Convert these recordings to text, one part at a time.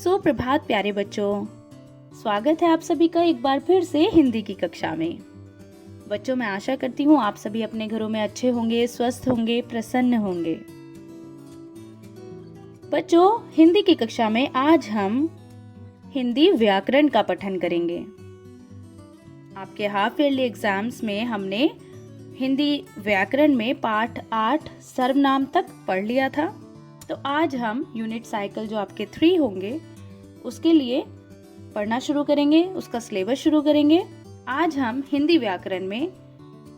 सुप्रभात प्यारे बच्चों, स्वागत है आप सभी का एक बार फिर से हिंदी की कक्षा में। बच्चों, मैं आशा करती हूँ आप सभी अपने घरों में अच्छे होंगे, स्वस्थ होंगे, प्रसन्न होंगे। बच्चों, हिंदी की कक्षा में आज हम हिंदी व्याकरण का पठन करेंगे। आपके हाफ ईयरली एग्जाम्स में हमने हिंदी व्याकरण में पाठ 8 सर्वनाम तक पढ़ लिया था। तो आज हम यूनिट साइकिल जो आपके 3 होंगे उसके लिए पढ़ना शुरू करेंगे, उसका सिलेबस शुरू करेंगे। आज हम हिंदी व्याकरण में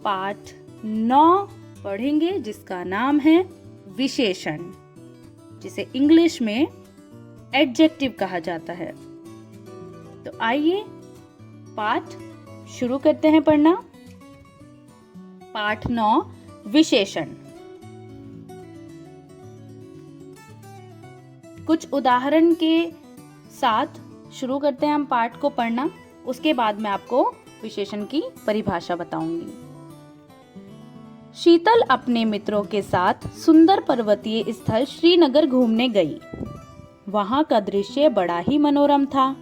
पाठ 9 पढ़ेंगे जिसका नाम है विशेषण, जिसे इंग्लिश में एडजेक्टिव कहा जाता है। तो आइए पाठ शुरू करते हैं पढ़ना। पाठ 9 विशेषण। कुछ उदाहरण के साथ शुरू करते हैं हम पाठ को पढ़ना। उसके बाद मैं आपको विशेषण की परिभाषा बताऊंगी। शीतल अपने मित्रों के साथ सुंदर पर्वतीय स्थल श्रीनगर घूमने गई। वहां का दृश्य बड़ा ही मनोरम था।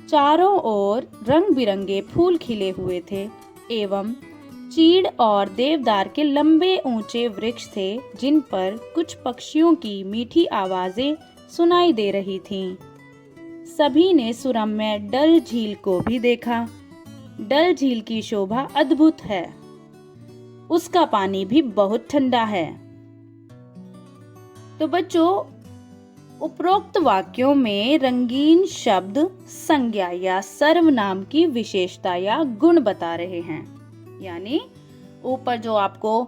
चारों ओर रंग बिरंगे फूल खिले हुए थे एवं चीड़ और देवदार के लंबे ऊंचे वृक्ष थे जिन पर कुछ पक्षियों की मीठी आवाजें सुनाई दे रही थीं। सभी ने सुरम्य डल झील को भी देखा। डल झील की शोभा अद्भुत है। उसका पानी भी बहुत ठंडा है। तो बच्चों, उपरोक्त वाक्यों में रंगीन शब्द संज्ञा या सर्वनाम की विशेषता या गुण बता रहे हैं। यानी ऊपर जो आपको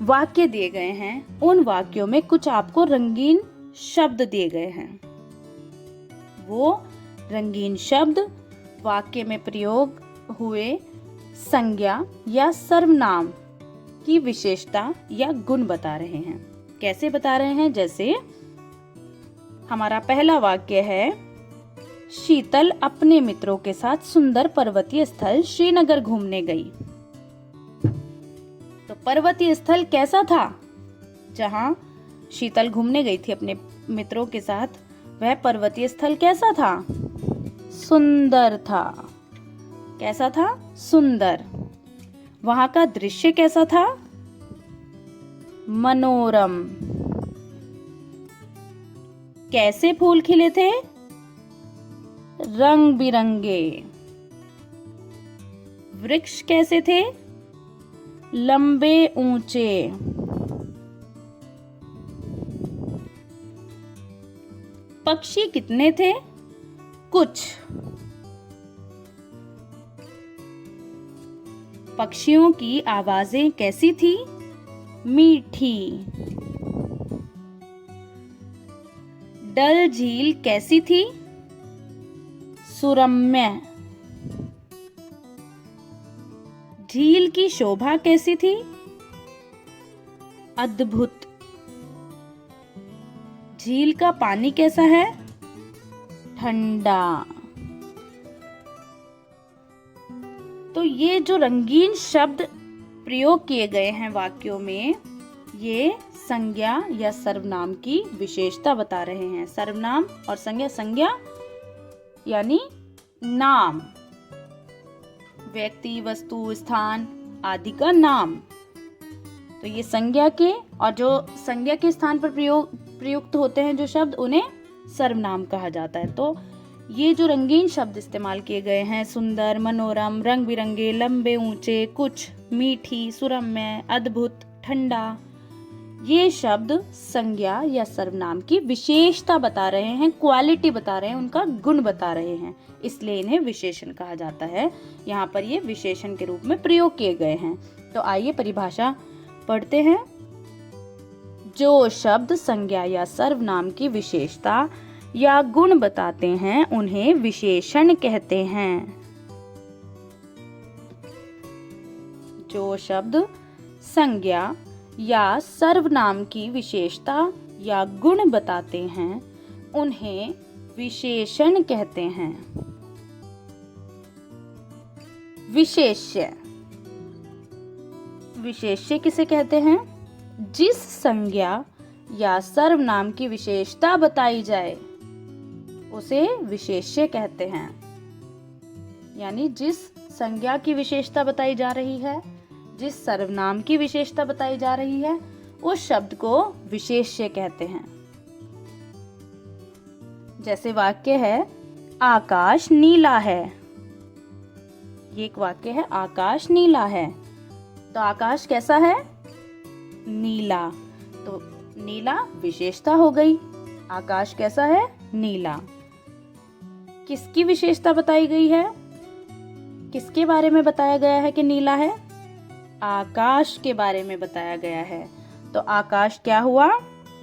वाक्य दिए गए हैं उन वाक्यों में कुछ आपको रंगीन शब्द दिए गए हैं। वो रंगीन शब्द वाक्य में प्रयोग हुए संज्ञा या सर्वनाम की विशेषता या गुण बता रहे हैं। कैसे बता रहे हैं? जैसे हमारा पहला वाक्य है, शीतल अपने मित्रों के साथ सुंदर पर्वतीय स्थल श्रीनगर घूमने गई। तो पर्वतीय स्थल कैसा था? जहां शीतल घूमने गई थी अपने मित्रों के साथ, वह पर्वतीय स्थल कैसा था? सुंदर था। कैसा था? सुंदर। वहां का दृश्य कैसा था? मनोरम। कैसे फूल खिले थे? रंग बिरंगे। वृक्ष कैसे थे? लंबे ऊंचे। पक्षी कितने थे? कुछ। पक्षियों की आवाजें कैसी थी? मीठी। डल झील कैसी थी? सुरम्य। झील की शोभा कैसी थी? अद्भुत। झील का पानी कैसा है? ठंडा। तो ये जो रंगीन शब्द प्रयोग किए गए हैं वाक्यों में, ये संज्ञा या सर्वनाम की विशेषता बता रहे हैं। सर्वनाम और संज्ञा, संज्ञा यानी नाम, व्यक्ति, वस्तु, स्थान आदि का नाम। तो ये संज्ञा के, और जो संज्ञा के स्थान पर प्रयुक्त होते हैं जो शब्द, उन्हें सर्वनाम कहा जाता है। तो ये जो रंगीन शब्द इस्तेमाल किए गए हैं, सुंदर, मनोरम, रंग बिरंगे, लंबे ऊंचे, कुछ, मीठी, सुरम्य, अद्भुत, ठंडा, ये शब्द संज्ञा या सर्वनाम की विशेषता बता रहे हैं, क्वालिटी बता रहे हैं, उनका गुण बता रहे हैं। इसलिए इन्हें विशेषण कहा जाता है। यहाँ पर ये विशेषण के रूप में प्रयोग किए गए हैं। तो आइए परिभाषा पढ़ते हैं। जो शब्द संज्ञा या सर्वनाम की विशेषता या गुण बताते हैं उन्हें विशेषण कहते हैं। जो शब्द संज्ञा या सर्वनाम की विशेषता या गुण बताते हैं उन्हें विशेषण कहते हैं। विशेष्य। विशेष्य किसे कहते हैं? जिस संज्ञा या सर्वनाम की विशेषता बताई जाए उसे विशेष्य कहते हैं। यानी जिस संज्ञा की विशेषता बताई जा रही है, जिस सर्वनाम की विशेषता बताई जा रही है, उस शब्द को विशेष्य कहते हैं। जैसे वाक्य है आकाश नीला है। ये एक वाक्य है, आकाश नीला है। तो आकाश कैसा है? नीला। तो नीला विशेषता हो गई। आकाश कैसा है? नीला। किसकी विशेषता बताई गई है? किसके बारे में बताया गया है कि नीला है? आकाश के बारे में बताया गया है। तो आकाश क्या हुआ?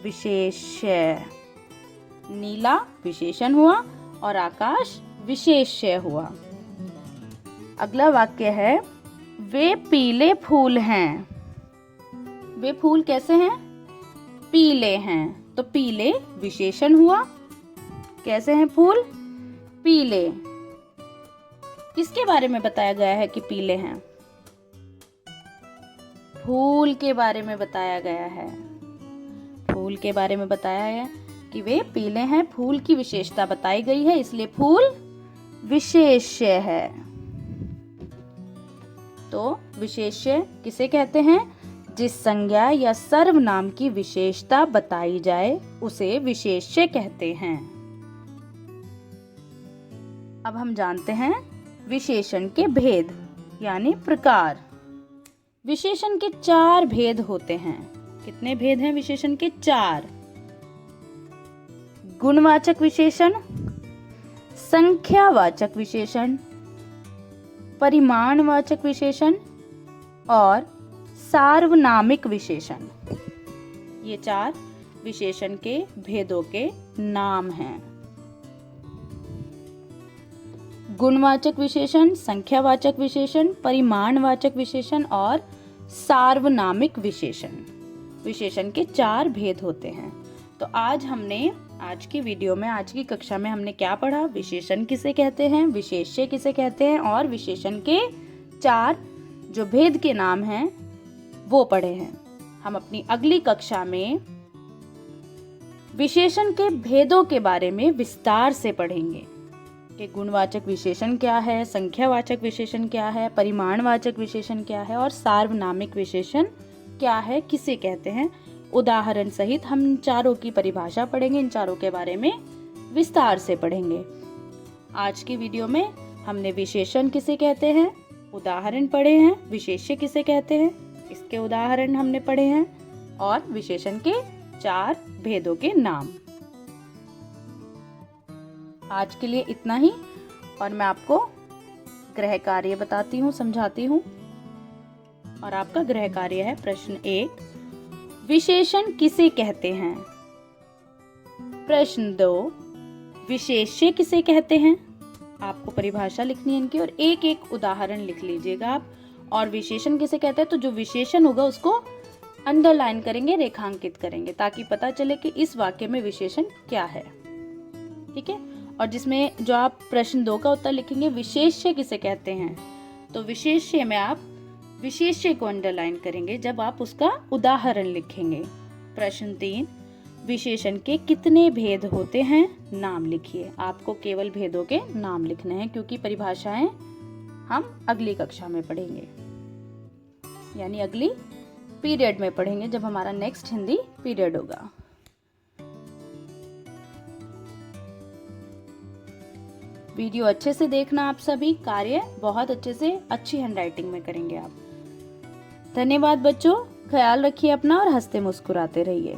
विशेष्य। नीला विशेषण हुआ और आकाश विशेष्य हुआ। अगला वाक्य है वे पीले फूल हैं। वे फूल कैसे हैं? पीले हैं। तो पीले विशेषण हुआ। कैसे हैं फूल? पीले। किसके बारे में बताया गया है कि पीले हैं? फूल के बारे में बताया गया है। फूल के बारे में बताया है कि वे पीले हैं। फूल की विशेषता बताई गई है, इसलिए फूल विशेष्य है। तो विशेष्य किसे कहते हैं? जिस संज्ञा या सर्वनाम की विशेषता बताई जाए उसे विशेष्य कहते हैं। अब हम जानते हैं विशेषण के भेद यानी प्रकार। विशेषण के 4 भेद होते हैं। कितने भेद हैं विशेषण के? 4। गुणवाचक विशेषण, संख्यावाचक विशेषण, परिमाणवाचक विशेषण और सार्वनामिक विशेषण। ये 4 विशेषण के भेदों के नाम हैं। गुणवाचक विशेषण, संख्यावाचक विशेषण, परिमाणवाचक विशेषण और सार्वनामिक विशेषण। विशेषण के 4 भेद होते हैं। तो आज की वीडियो में, आज की कक्षा में हमने क्या पढ़ा? विशेषण किसे कहते हैं, विशेष्य किसे कहते हैं और विशेषण के 4 जो भेद के नाम हैं वो पढ़े हैं। हम अपनी अगली कक्षा में विशेषण के भेदों के बारे में विस्तार से पढ़ेंगे कि गुणवाचक विशेषण क्या है, संख्यावाचक विशेषण क्या है, परिमाणवाचक विशेषण क्या है और सार्वनामिक विशेषण क्या है, किसे कहते हैं। उदाहरण सहित हम इन चारों की परिभाषा पढ़ेंगे, इन चारों के बारे में विस्तार से पढ़ेंगे। आज की वीडियो में हमने विशेषण किसे कहते हैं उदाहरण पढ़े हैं, विशेष्य किसे कहते हैं इसके उदाहरण हमने पढ़े हैं और विशेषण के 4 भेदों के नाम। आज के लिए इतना ही और मैं आपको गृह कार्य बताती हूँ, समझाती हूँ। और आपका गृह कार्य है प्रश्न 1, विशेषण किसे कहते हैं। प्रश्न 2, विशेष्य किसे कहते हैं। आपको परिभाषा लिखनी है इनकी और एक एक उदाहरण लिख लीजिएगा आप। और विशेषण किसे कहते हैं तो जो विशेषण होगा उसको अंडरलाइन करेंगे, रेखांकित करेंगे ताकि पता चले कि इस वाक्य में विशेषण क्या है। ठीक है। और जिसमें जो आप प्रश्न 2 का उत्तर लिखेंगे विशेष्य किसे कहते हैं तो विशेष्य में आप विशेष्य को अंडरलाइन करेंगे जब आप उसका उदाहरण लिखेंगे। प्रश्न 3, विशेषण के कितने भेद होते हैं नाम लिखिए। आपको केवल भेदों के नाम लिखने हैं क्योंकि परिभाषाएं हम अगली कक्षा में पढ़ेंगे, यानी अगली पीरियड में पढ़ेंगे जब हमारा नेक्स्ट हिंदी पीरियड होगा। वीडियो अच्छे से देखना, आप सभी कार्य बहुत अच्छे से अच्छी हैंडराइटिंग में करेंगे आप। धन्यवाद बच्चों, ख्याल रखिए अपना और हंसते मुस्कुराते रहिए।